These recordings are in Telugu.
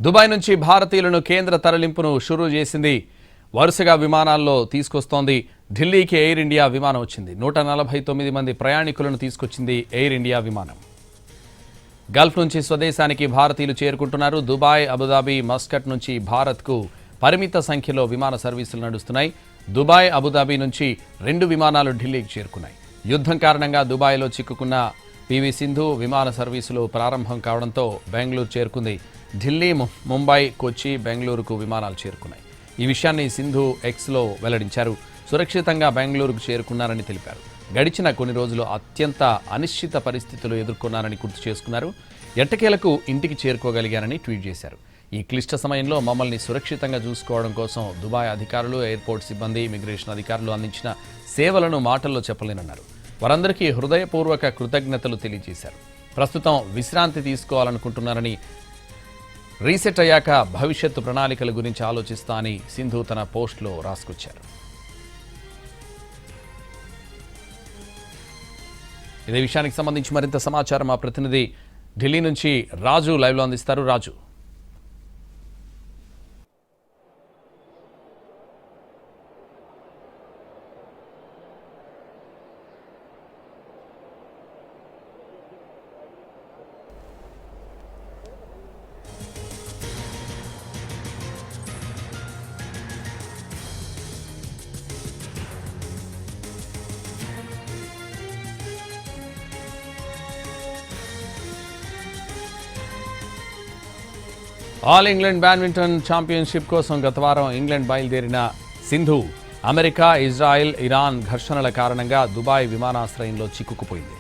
దుబాయ్ నుంచి భారతీయులను కేంద్ర తరలింపును షురూ చేసింది. వరుసగా విమానాల్లో తీసుకొస్తోంది. ఢిల్లీకి ఎయిర్ ఇండియా విమానం వచ్చింది. 149 మంది ప్రయాణికులను తీసుకొచ్చింది ఎయిర్ ఇండియా విమానం. గల్ఫ్ నుంచి స్వదేశానికి భారతీయులు చేరుకుంటున్నారు. దుబాయ్, అబుదాబి, మస్కట్ నుంచి భారత్కు పరిమిత సంఖ్యలో విమాన సర్వీసులు నడుస్తున్నాయి. దుబాయ్, అబుదాబి నుంచి 2 విమానాలు ఢిల్లీకి చేరుకున్నాయి. యుద్ధం కారణంగా దుబాయ్లో చిక్కుకున్న పివి సింధు విమాన సర్వీసులు ప్రారంభం కావడంతో బెంగళూరు చేరుకుంది. ఢిల్లీ, ముంబై, కొచ్చి, బెంగళూరుకు విమానాలు చేరుకున్నాయి. ఈ విషయాన్ని సింధు ఎక్స్లో వెల్లడించారు. సురక్షితంగా బెంగళూరుకు చేరుకున్నారని తెలిపారు. గడిచిన కొన్ని రోజులు అత్యంత అనిశ్చిత పరిస్థితులు ఎదుర్కొన్నారని గుర్తు చేసుకున్నారు. ఎట్టకేలకు ఇంటికి చేరుకోగలిగారని ట్వీట్ చేశారు. ఈ క్లిష్ట సమయంలో మమ్మల్ని సురక్షితంగా చూసుకోవడం కోసం దుబాయ్ అధికారులు, ఎయిర్పోర్ట్ సిబ్బంది, ఇమిగ్రేషన్ అధికారులు అందించిన సేవలను మాటల్లో చెప్పలేనన్నారు. వారందరికీ హృదయపూర్వక కృతజ్ఞతలు తెలియజేశారు. ప్రస్తుతం విశ్రాంతి తీసుకోవాలనుకుంటున్నారని, రీసెట్ అయ్యాక భవిష్యత్తు ప్రణాళికల గురించి ఆలోచిస్తా అని సింధు తన పోస్ట్లో రాసుకొచ్చారు. ఇదే విషయానికి సంబంధించి మరింత సమాచారం మా ప్రతినిధి ఢిల్లీ నుంచి రాజు లైవ్లో అందిస్తారు. రాజు, ఆల్ ఇంగ్లాండ్ బ్యాడ్మింటన్ ఛాంపియన్షిప్ కోసం గత వారం ఇంగ్లాండ్ బయలుదేరిన సింధు అమెరికా, ఇజ్రాయెల్, ఇరాన్ ఘర్షణల కారణంగా దుబాయ్ విమానాశ్రయంలో చిక్కుకుపోయింది.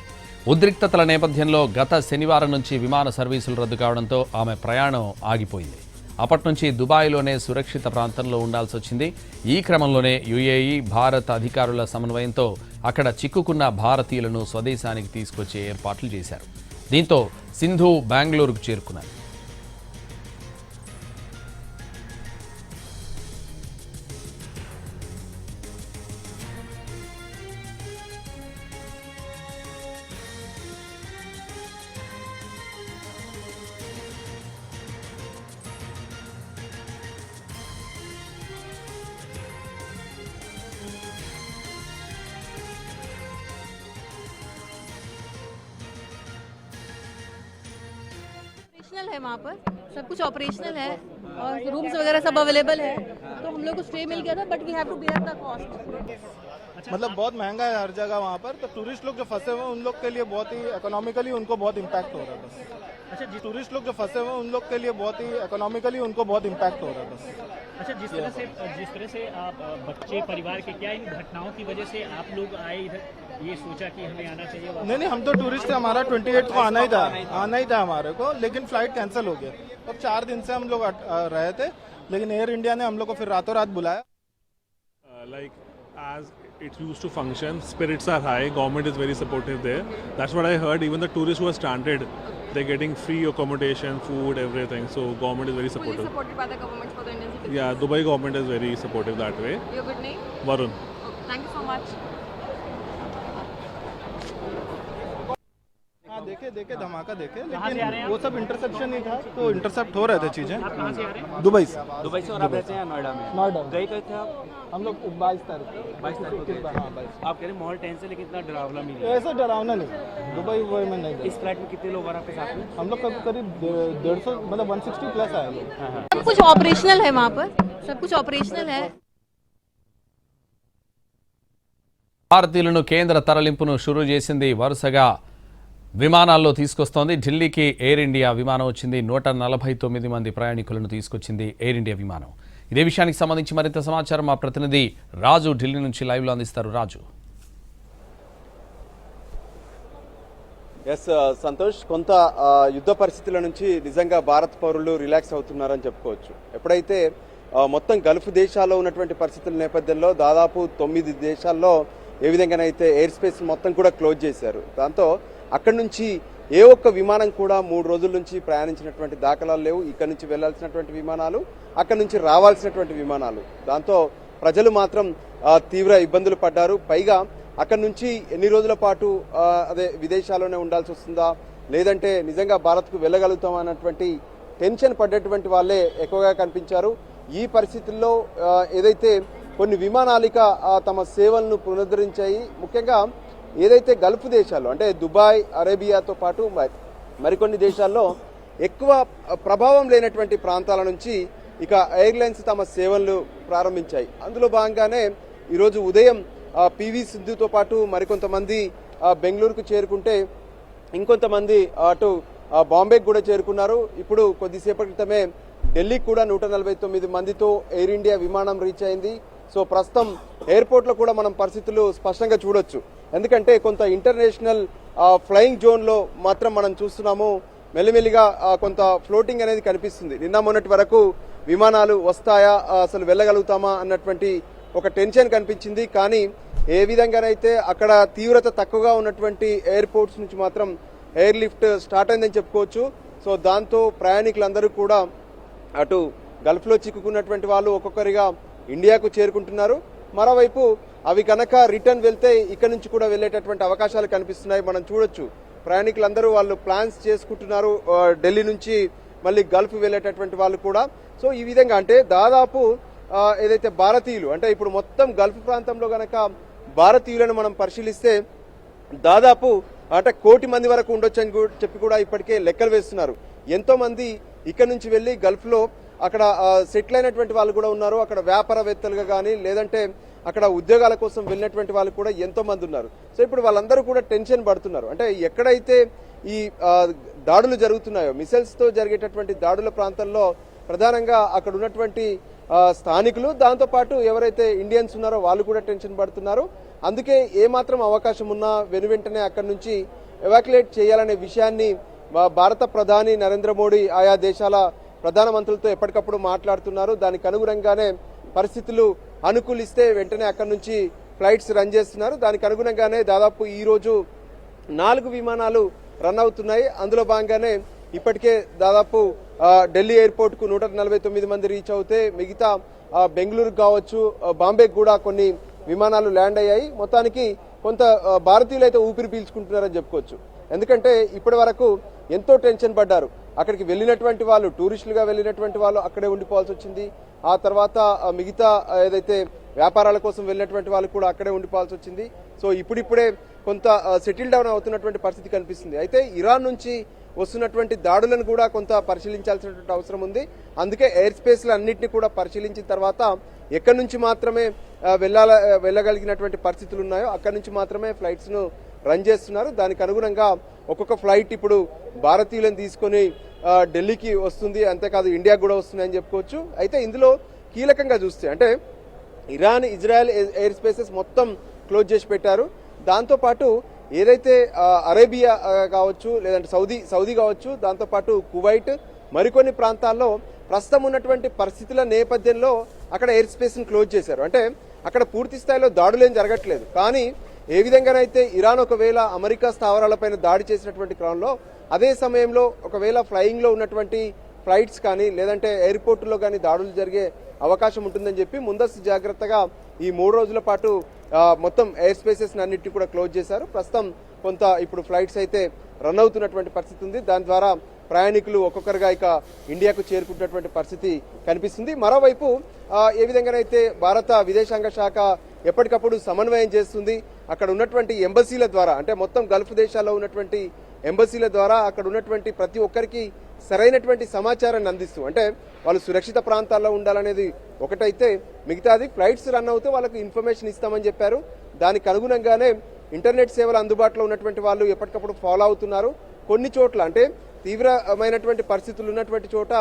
ఉద్రిక్తతల నేపథ్యంలో గత శనివారం నుంచి విమాన సర్వీసులు రద్దు కావడంతో ఆమె ప్రయాణం ఆగిపోయింది. అప్పటి నుంచి దుబాయ్లోనే సురక్షిత ప్రాంతంలో ఉండాల్సి వచ్చింది. ఈ క్రమంలోనే యుఏఈ, భారత్ అధికారుల సమన్వయంతో అక్కడ చిక్కుకున్న భారతీయులను స్వదేశానికి తీసుకొచ్చే ఏర్పాట్లు చేశారు. దీంతో సింధు బెంగళూరుకు చేరుకున్నారు. है वहाँ पर सब कुछ ऑपरेशनल है और रूम्स वगैरह सब अवेलेबल है, तो हम लोग को स्टे मिल गया था, but we have to bear the cost. मतलब बहुत महंगा है हर जगह वहाँ पर, तो टूरिस्ट लोग जो फंसे हुए हैं उन लोग के लिए बहुत ही इकोनॉमिकली उनको बहुत इम्पैक्ट हो रहा है बस. अच्छा जी, टूरिस्ट लोग जो फंसे हुए हैं उन लोग के लिए बहुत ही इकोनॉमिकली उनको बहुत इम्पैक्ट हो रहा है बस. अच्छा, जिस तरह से आप बच्चे परिवार के, क्या इन घटनाओं की वजह से आप लोग आए इधर, ये सोचा कि हमें आना चाहिए? नहीं, हम तो टूरिस्ट थे, हमारा 28 को आना ही था हमारे को, लेकिन फ्लाइट कैंसिल हो गया. अब 4 दिन से हम लोग रहे थे, लेकिन एयर इंडिया ने हम लोग को फिर रातों रात बुलाया. Like as it used to function, spirits are high, government is very supportive there. That's what I heard. Even the tourists who are stranded, they're getting free accommodation, food, everything. So government is very supportive. Fully supported by the government for the Indian citizens. Yeah, Dubai government is very supportive that way. Your good name? Varun. Okay, thank you so much. हाँ, देखे धमाका देखे, लेकिन वो सब इंटरसेप्शन ही था, तो इंटरसेप्ट हो रहे थे चीजें. दुबई से. और आप रहते हैं नोएडा में? नोएडा. गए कब थे आप? हम लोग 22 तारीख को. हाँ, 22. आप कह रहे माहौल टेंस है, लेकिन इतना डरावना नहीं है. ऐसा डरावना नहीं, दुबई में नहीं. इस फ्लाइट में कितने लोग आ रहे हैं साथ में? हम लोग करीब 150, मतलब 160 प्लस आए लोग. सब कुछ ऑपरेशनल है वहाँ पर, सब कुछ ऑपरेशनल है. భారతీయులను కేంద్ర తరలింపును షురూ చేసింది. వరుసగా విమానాల్లో తీసుకొస్తోంది. ఢిల్లీకి ఎయిర్ ఇండియా విమానం వచ్చింది. 149 మంది ప్రయాణికులను తీసుకొచ్చింది ఎయిర్ ఇండియా విమానం. ఇదే విషయానికి సంబంధించి మరింత సమాచారం మా ప్రతినిధి రాజు ఢిల్లీ నుంచి లైవ్లో అందిస్తారు. రాజు. ఎస్ సంతోష్, కొంత యుద్ధ పరిస్థితుల నుంచి నిజంగా భారత్ పౌరులు రిలాక్స్ అవుతున్నారని చెప్పుకోవచ్చు. ఎప్పుడైతే మొత్తం గల్ఫ్ దేశాల్లో ఉన్నటువంటి పరిస్థితుల నేపథ్యంలో దాదాపు 9 దేశాల్లో ఏ విధంగానైతే ఎయిర్ స్పేస్ మొత్తం కూడా క్లోజ్ చేశారు. దాంతో అక్కడి నుంచి ఏ ఒక్క విమానం కూడా 3 రోజుల నుంచి ప్రయాణించినటువంటి దాఖలాలు లేవు. ఇక్కడ నుంచి వెళ్లాల్సినటువంటి విమానాలు, అక్కడి నుంచి రావాల్సినటువంటి విమానాలు, దాంతో ప్రజలు మాత్రం తీవ్ర ఇబ్బందులు పడ్డారు. పైగా అక్కడి నుంచి ఎన్ని రోజుల పాటు అదే విదేశాల్లోనే ఉండాల్సి వస్తుందా, లేదంటే నిజంగా భారత్కు వెళ్ళగలుగుతామా అన్నటువంటి టెన్షన్ పడ్డటువంటి వాళ్ళే ఎక్కువగా కనిపించారు. ఈ పరిస్థితుల్లో ఏదైతే కొన్ని విమానాలిక తమ సేవలను పునరుద్ధరించాయి. ముఖ్యంగా ఏదైతే గల్ఫ్ దేశాల్లో అంటే దుబాయ్, అరేబియాతో పాటు మరికొన్ని దేశాల్లో ఎక్కువ ప్రభావం లేనటువంటి ప్రాంతాల నుంచి ఇక ఎయిర్లైన్స్ తమ సేవలను ప్రారంభించాయి. అందులో భాగంగానే ఈరోజు ఉదయం పివి సింధుతో పాటు మరికొంతమంది బెంగళూరుకు చేరుకుంటే ఇంకొంతమంది అటు బాంబేకి కూడా చేరుకున్నారు. ఇప్పుడు కొద్దిసేపటి క్రితమే ఢిల్లీకి కూడా 149 మందితో ఎయిర్ ఇండియా విమానం రీచ్ అయింది. సో ప్రస్తుతం ఎయిర్పోర్ట్లో కూడా మనం పరిస్థితులు స్పష్టంగా చూడొచ్చు. ఎందుకంటే కొంత ఇంటర్నేషనల్ ఫ్లయింగ్ జోన్లో మాత్రం మనం చూస్తున్నాము మెల్లిమెల్లిగా కొంత ఫ్లోటింగ్ అనేది కనిపిస్తుంది. నిన్న మొన్నటి వరకు విమానాలు వస్తాయా, అసలు వెళ్ళగలుగుతామా అన్నటువంటి ఒక టెన్షన్ కనిపించింది. కానీ ఏ విధంగానైతే అక్కడ తీవ్రత తక్కువగా ఉన్నటువంటి ఎయిర్పోర్ట్స్ నుంచి మాత్రం ఎయిర్ లిఫ్ట్ స్టార్ట్ అయిందని చెప్పుకోవచ్చు. సో దాంతో ప్రయాణికులందరూ కూడా అటు గల్ఫ్లో చిక్కుకున్నటువంటి వాళ్ళు ఒక్కొక్కరిగా ఇండియాకు చేరుకుంటున్నారు. మరోవైపు అవి కనుక రిటర్న్ వెళ్తే ఇక్కడ నుంచి కూడా వెళ్ళేటటువంటి అవకాశాలు కనిపిస్తున్నాయి. మనం చూడొచ్చు ప్రయాణికులందరూ వాళ్ళు ప్లాన్స్ చేసుకుంటున్నారు ఢిల్లీ నుంచి మళ్ళీ గల్ఫ్ వెళ్ళేటటువంటి వాళ్ళు కూడా. సో ఈ విధంగా అంటే దాదాపు ఏదైతే భారతీయులు అంటే ఇప్పుడు మొత్తం గల్ఫ్ ప్రాంతంలో గనక భారతీయులను మనం పరిశీలిస్తే దాదాపు అంటే 1 కోటి మంది వరకు ఉండొచ్చని చెప్పి కూడా ఇప్పటికే లెక్కలు వేస్తున్నారు. ఎంతో మంది ఇక్కడ నుంచి వెళ్ళి గల్ఫ్లో అక్కడ సెటిల్ అయినటువంటి వాళ్ళు కూడా ఉన్నారు. అక్కడ వ్యాపారవేత్తలుగా కానీ లేదంటే అక్కడ ఉద్యోగాల కోసం వెళ్ళినటువంటి వాళ్ళు కూడా ఎంతో మంది ఉన్నారు. సో ఇప్పుడు వాళ్ళందరూ కూడా టెన్షన్ పడుతున్నారు. అంటే ఎక్కడైతే ఈ దాడులు జరుగుతున్నాయో మిసైల్స్తో జరిగేటటువంటి దాడుల ప్రాంతంలో ప్రధానంగా అక్కడ ఉన్నటువంటి స్థానికులు దాంతోపాటు ఎవరైతే ఇండియన్స్ ఉన్నారో వాళ్ళు కూడా టెన్షన్ పడుతున్నారు. అందుకే ఏమాత్రం అవకాశం ఉన్నా వెనువెంటనే అక్కడి నుంచి ఎవాక్యులేట్ చేయాలనే విషయాన్ని భారత ప్రధాని నరేంద్ర మోడీ ఆయా దేశాల ప్రధానమంత్రులతో ఎప్పటికప్పుడు మాట్లాడుతున్నారు. దానికి అనుగుణంగానే పరిస్థితులు అనుకూలిస్తే వెంటనే అక్కడి నుంచి ఫ్లైట్స్ రన్ చేస్తున్నారు. దానికి అనుగుణంగానే దాదాపు ఈ రోజు 4 విమానాలు రన్ అవుతున్నాయి. అందులో భాగంగానే ఇప్పటికే దాదాపు ఢిల్లీ ఎయిర్పోర్ట్ కు 149 మంది రీచ్ అవుతే మిగతా బెంగళూరు కావచ్చు, బాంబేకి కూడా కొన్ని విమానాలు ల్యాండ్ అయ్యాయి. మొత్తానికి కొంత భారతీయులు అయితే ఊపిరి పీల్చుకుంటున్నారని చెప్పుకోవచ్చు. ఎందుకంటే ఇప్పటి వరకు ఎంతో టెన్షన్ పడ్డారు. అక్కడికి వెళ్ళినటువంటి వాళ్ళు టూరిస్టులుగా వెళ్ళినటువంటి వాళ్ళు అక్కడే ఉండిపోవాల్సి వచ్చింది. ఆ తర్వాత మిగతా ఏదైతే వ్యాపారాల కోసం వెళ్ళినటువంటి వాళ్ళు కూడా అక్కడే ఉండిపోవాల్సి వచ్చింది. సో ఇప్పుడిప్పుడే కొంత సెటిల్ డౌన్ అవుతున్నటువంటి పరిస్థితి కనిపిస్తుంది. అయితే ఇరాన్ నుంచి వస్తున్నటువంటి దాడులను కూడా కొంత పరిశీలించాల్సినటువంటి అవసరం ఉంది. అందుకే ఎయిర్ స్పేస్లు అన్నింటినీ కూడా పరిశీలించిన తర్వాత ఎక్కడి నుంచి మాత్రమే వెళ్ళగలిగినటువంటి పరిస్థితులు ఉన్నాయో అక్కడి నుంచి మాత్రమే ఫ్లైట్స్ ను రన్ చేస్తున్నారు. దానికి అనుగుణంగా ఒక్కొక్క ఫ్లైట్ ఇప్పుడు భారతీయులను తీసుకొని ఢిల్లీకి వస్తుంది, అంతేకాదు ఇండియాకు కూడా వస్తుంది అని చెప్పుకోవచ్చు. అయితే ఇందులో కీలకంగా చూస్తే అంటే ఇరాన్, ఇజ్రాయెల్ ఎయిర్ స్పేసెస్ మొత్తం క్లోజ్ చేసి పెట్టారు. దాంతోపాటు ఏదైతే అరేబియా కావచ్చు లేదంటే సౌదీ కావచ్చు, దాంతోపాటు కువైట్ మరికొన్ని ప్రాంతాల్లో ప్రస్తుతం ఉన్నటువంటి పరిస్థితుల నేపథ్యంలో అక్కడ ఎయిర్ స్పేస్ని క్లోజ్ చేశారు. అంటే అక్కడ పూర్తి స్థాయిలో దాడులేం జరగట్లేదు. కానీ ఏ విధంగానైతే ఇరాన్ ఒకవేళ అమెరికా స్థావరాలపైన దాడి చేసినటువంటి క్రమంలో అదే సమయంలో ఒకవేళ ఫ్లయింగ్లో ఉన్నటువంటి ఫ్లైట్స్ కానీ లేదంటే ఎయిర్పోర్టులో కానీ దాడులు జరిగే అవకాశం ఉంటుందని చెప్పి ముందస్తు జాగ్రత్తగా ఈ 3 రోజుల పాటు మొత్తం ఎయిర్ స్పేసెస్ అన్నింటినీ కూడా క్లోజ్ చేశారు. ప్రస్తుతం కొంత ఇప్పుడు ఫ్లైట్స్ అయితే రన్ అవుతున్నటువంటి పరిస్థితి ఉంది. దాని ద్వారా ప్రయాణికులు ఒక్కొక్కరుగా ఇక ఇండియాకు చేరుకుంటున్నటువంటి పరిస్థితి కనిపిస్తుంది. మరోవైపు ఏ విధంగానైతే భారత విదేశాంగ శాఖ ఎప్పటికప్పుడు సమన్వయం చేస్తుంది, అక్కడ ఉన్నటువంటి ఎంబసీల ద్వారా అంటే మొత్తం గల్ఫ్ దేశాల్లో ఉన్నటువంటి ఎంబసీల ద్వారా అక్కడ ఉన్నటువంటి ప్రతి ఒక్కరికి సరైనటువంటి సమాచారాన్ని అందిస్తూ అంటే వాళ్ళు సురక్షిత ప్రాంతాల్లో ఉండాలనేది ఒకటైతే మిగతాది ఫ్లైట్స్ రన్ అవుతూ వాళ్ళకి ఇన్ఫర్మేషన్ ఇస్తామని చెప్పారు. దానికి అనుగుణంగానే ఇంటర్నెట్ సేవలు అందుబాటులో ఉన్నటువంటి వాళ్ళు ఎప్పటికప్పుడు ఫాలో అవుతున్నారు. కొన్ని చోట్ల అంటే తీవ్రమైనటువంటి పరిస్థితులు ఉన్నటువంటి చోట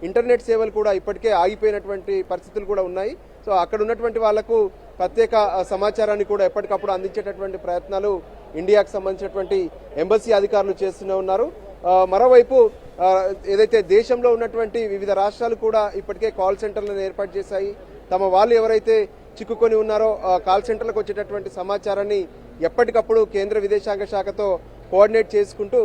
ఇంటర్నెట్ సేవలు కూడా ఇప్పటికే ఆగిపోయినటువంటి పరిస్థితులు కూడా ఉన్నాయి. సో అక్కడ ఉన్నటువంటి వాళ్లకు ప్రత్యేక సమాచారాన్ని కూడా ఎప్పటికప్పుడు అందించేటటువంటి ప్రయత్నాలు ఇండియాకు సంబంధించినటువంటి ఎంబసీ అధికారులు చేస్తూనే ఉన్నారు. మరోవైపు ఏదైతే దేశంలో ఉన్నటువంటి వివిధ రాష్ట్రాలు కూడా ఇప్పటికే కాల్ సెంటర్లను ఏర్పాటు చేశాయి. తమ వాళ్ళు ఎవరైతే చిక్కుకొని ఉన్నారో కాల్ సెంటర్లకు వచ్చేటటువంటి సమాచారాన్ని ఎప్పటికప్పుడు కేంద్ర విదేశాంగ శాఖతో కోఆర్డినేట్ చేసుకుంటూ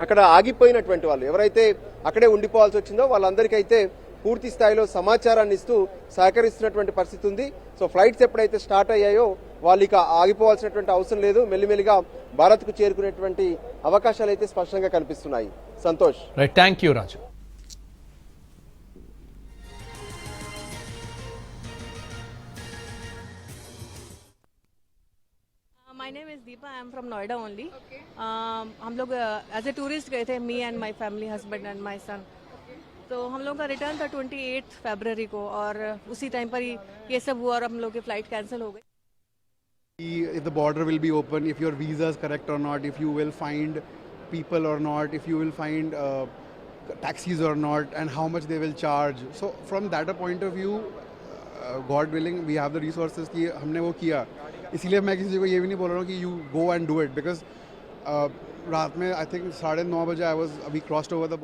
అక్కడ ఆగిపోయినటువంటి వాళ్ళు ఎవరైతే అక్కడే ఉండిపోవాల్సి వచ్చిందో వాళ్ళందరికైతే పూర్తి స్థాయిలో సమాచారాన్ని ఇస్తూ సహకరిస్తున్నటువంటి పరిస్థితి ఉంది. సో ఫ్లైట్స్ ఎప్పుడైతే స్టార్ట్ అయ్యాయో వాళ్ళు ఇక ఆగిపోవాల్సినటువంటి అవసరం లేదు. మెల్లిమెల్లిగా భారత్కు చేరుకునేటువంటి అవకాశాలు అయితే స్పష్టంగా కనిపిస్తున్నాయి. Santosh. Right, thank you Raju. My name is Deepa. I am from Noida only. हम लोग एज ए टूरिस्ट गए थे, me and my family, husband and my son. तो हम लोग का रिटर्न था 28 फरवरी को, और उसी टाइम पर ही ये सब हुआ और हम लोग की फ्लाइट कैंसिल हो गई. If the border will be open, if your visa is correct or not, if you will find people or not, if you will find taxis or not, and how much they will charge. So from that point of view, God willing, we have the resources कि हमने वो किया. इसीलिए मैं किसी को ये भी नहीं बोल रहा हूँ कि you go and do it, because रात में I think 9:30 बजे I was, we crossed over the